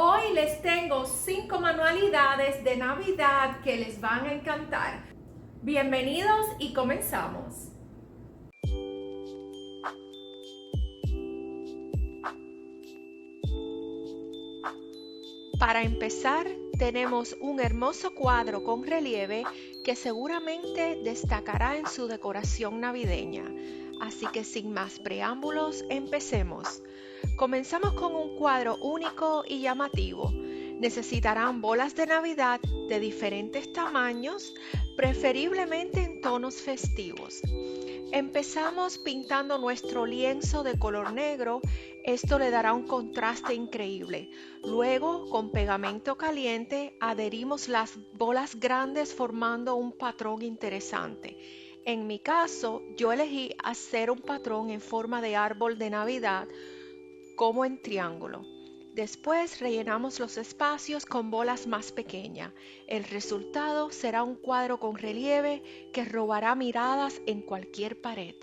Hoy les tengo 5 manualidades de Navidad que les van a encantar. Bienvenidos y comenzamos. Para empezar, tenemos un hermoso cuadro con relieve que seguramente destacará en su decoración navideña. Así que sin más preámbulos, empecemos. Comenzamos con un cuadro único y llamativo. Necesitarán bolas de Navidad de diferentes tamaños, preferiblemente en tonos festivos. Empezamos pintando nuestro lienzo de color negro. Esto le dará un contraste increíble. Luego, con pegamento caliente, adherimos las bolas grandes formando un patrón interesante. En mi caso, yo elegí hacer un patrón en forma de árbol de Navidad, como en triángulo. Después rellenamos los espacios con bolas más pequeñas. El resultado será un cuadro con relieve que robará miradas en cualquier pared.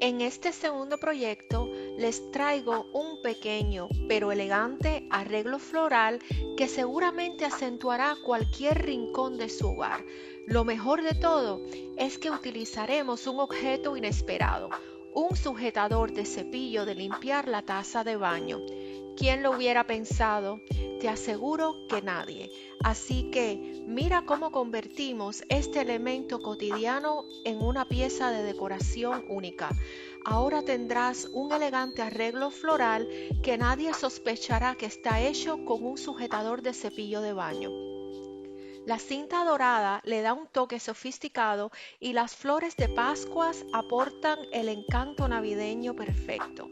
En este segundo proyecto les traigo un pequeño pero elegante arreglo floral que seguramente acentuará cualquier rincón de su hogar. Lo mejor de todo es que utilizaremos un objeto inesperado, un sujetador de cepillo de limpiar la taza de baño. ¿Quién lo hubiera pensado? Te aseguro que nadie. Así que mira cómo convertimos este elemento cotidiano en una pieza de decoración única. Ahora tendrás un elegante arreglo floral que nadie sospechará que está hecho con un sujetador de cepillo de baño. La cinta dorada le da un toque sofisticado y las flores de Pascuas aportan el encanto navideño perfecto.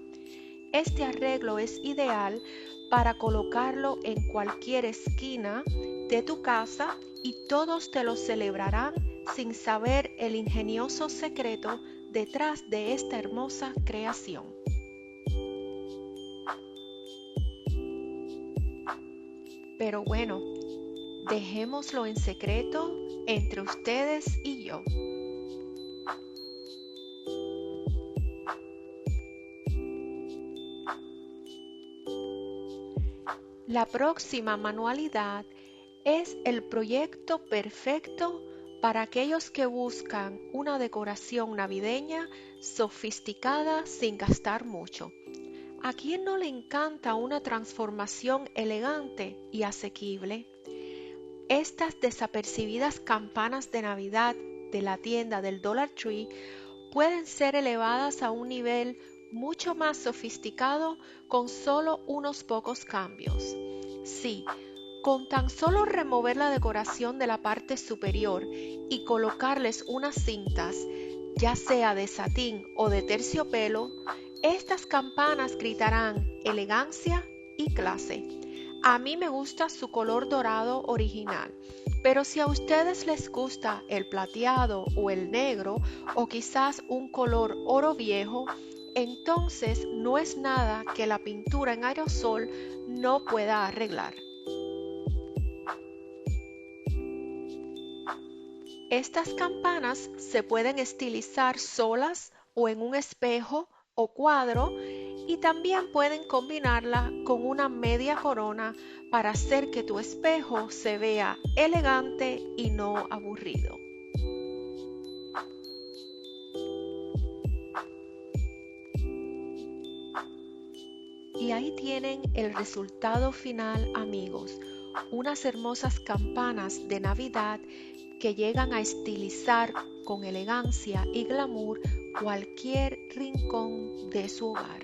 Este arreglo es ideal para colocarlo en cualquier esquina de tu casa y todos te lo celebrarán sin saber el ingenioso secreto detrás de esta hermosa creación. Pero bueno, dejémoslo en secreto entre ustedes y yo. La próxima manualidad es el proyecto perfecto para aquellos que buscan una decoración navideña sofisticada sin gastar mucho. ¿A quién no le encanta una transformación elegante y asequible? Estas desapercibidas campanas de Navidad de la tienda del Dollar Tree pueden ser elevadas a un nivel mucho más sofisticado con solo unos pocos cambios. Sí, con tan solo remover la decoración de la parte superior y colocarles unas cintas, ya sea de satín o de terciopelo, estas campanas gritarán elegancia y clase. A mí me gusta su color dorado original, pero si a ustedes les gusta el plateado o el negro o quizás un color oro viejo, entonces no es nada que la pintura en aerosol no pueda arreglar. Estas campanas se pueden estilizar solas o en un espejo o cuadro y también pueden combinarla con una media corona para hacer que tu espejo se vea elegante y no aburrido. Y ahí tienen el resultado final, amigos. Unas hermosas campanas de Navidad que llegan a estilizar con elegancia y glamour cualquier rincón de su hogar.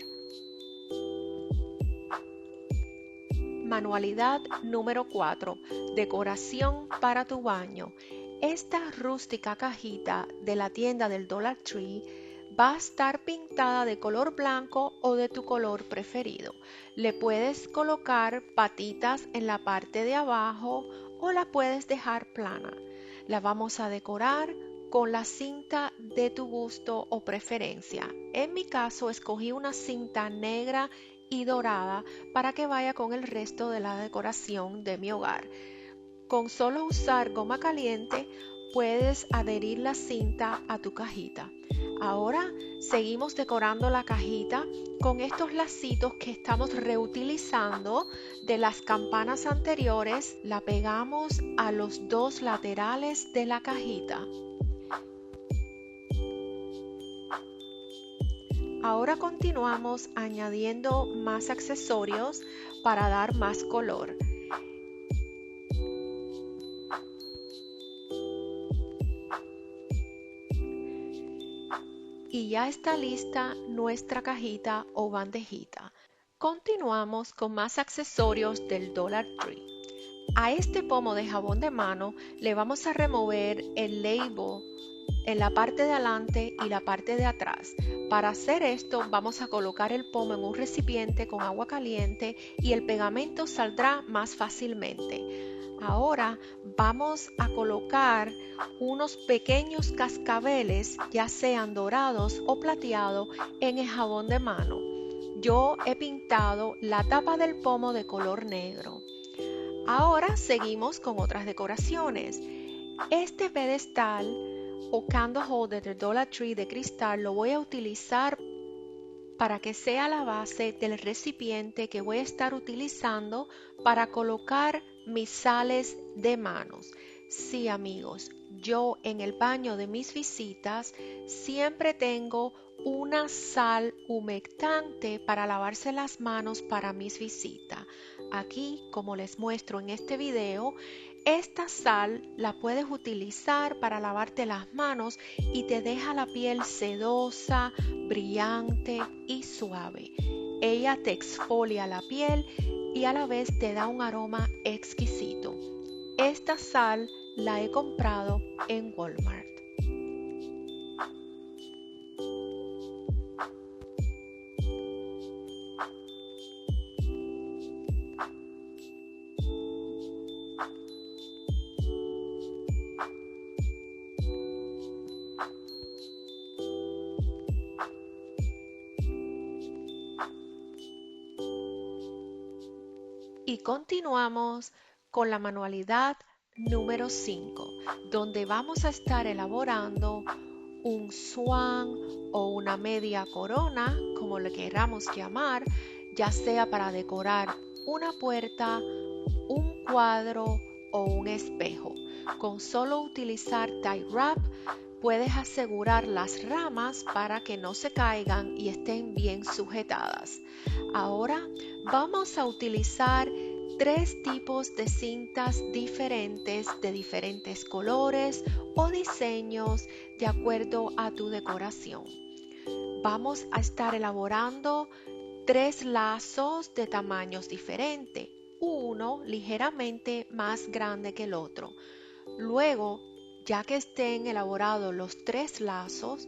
Manualidad número 4. Decoración para tu baño. Esta rústica cajita de la tienda del Dollar Tree va a estar pintada de color blanco o de tu color preferido. Le puedes colocar patitas en la parte de abajo o la puedes dejar plana. La vamos a decorar con la cinta de tu gusto o preferencia. En mi caso escogí una cinta negra y dorada para que vaya con el resto de la decoración de mi hogar. Con solo usar goma caliente puedes adherir la cinta a tu cajita. Ahora seguimos decorando la cajita con estos lacitos que estamos reutilizando de las campanas anteriores. La pegamos a los dos laterales de la cajita. Ahora continuamos añadiendo más accesorios para dar más color. Y ya está lista nuestra cajita o bandejita. Continuamos con más accesorios del Dollar Tree. A este pomo de jabón de mano le vamos a remover el label en la parte de adelante y la parte de atrás. Para hacer esto vamos a colocar el pomo en un recipiente con agua caliente y el pegamento saldrá más fácilmente. Ahora vamos a colocar unos pequeños cascabeles, ya sean dorados o plateados, en el jabón de mano. Yo he pintado la tapa del pomo de color negro. Ahora seguimos con otras decoraciones. Este pedestal o candle holder de Dollar Tree de cristal lo voy a utilizar para que sea la base del recipiente que voy a estar utilizando para colocar mis sales de manos. Sí, amigos, yo en el baño de mis visitas siempre tengo una sal humectante para lavarse las manos para mis visitas. Aquí, como les muestro en este video, esta sal la puedes utilizar para lavarte las manos y te deja la piel sedosa, brillante y suave. Ella te exfolia la piel y a la vez te da un aroma exquisito. Esta sal la he comprado en Walmart. Y continuamos con la manualidad número 5, donde vamos a estar elaborando un swan o una media corona, como le queramos llamar, ya sea para decorar una puerta, un cuadro o un espejo. Con solo utilizar tie wrap puedes asegurar las ramas para que no se caigan y estén bien sujetadas. Ahora vamos a utilizar 3 tipos de cintas diferentes de diferentes colores o diseños de acuerdo a tu decoración. Vamos a estar elaborando 3 lazos de tamaños diferentes, uno ligeramente más grande que el otro. Luego, ya que estén elaborados los 3 lazos,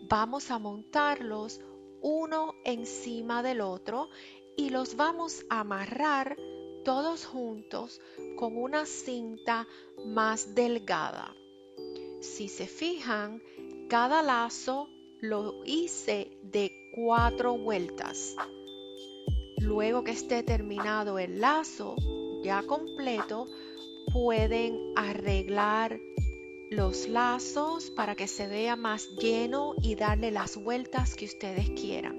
vamos a montarlos uno encima del otro y los vamos a amarrar todos juntos con una cinta más delgada. Si se fijan, cada lazo lo hice de 4 vueltas. Luego que esté terminado el lazo ya completo, pueden arreglar los lazos para que se vea más lleno y darle las vueltas que ustedes quieran.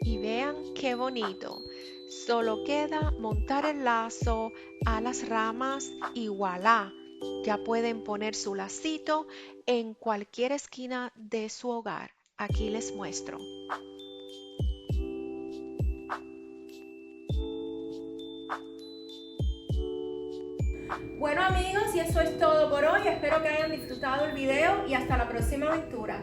Y vean qué bonito. Solo queda montar el lazo a las ramas y voilà. Ya pueden poner su lacito en cualquier esquina de su hogar. Aquí les muestro. Bueno amigos, y eso es todo por hoy. Espero que hayan disfrutado el video y hasta la próxima aventura.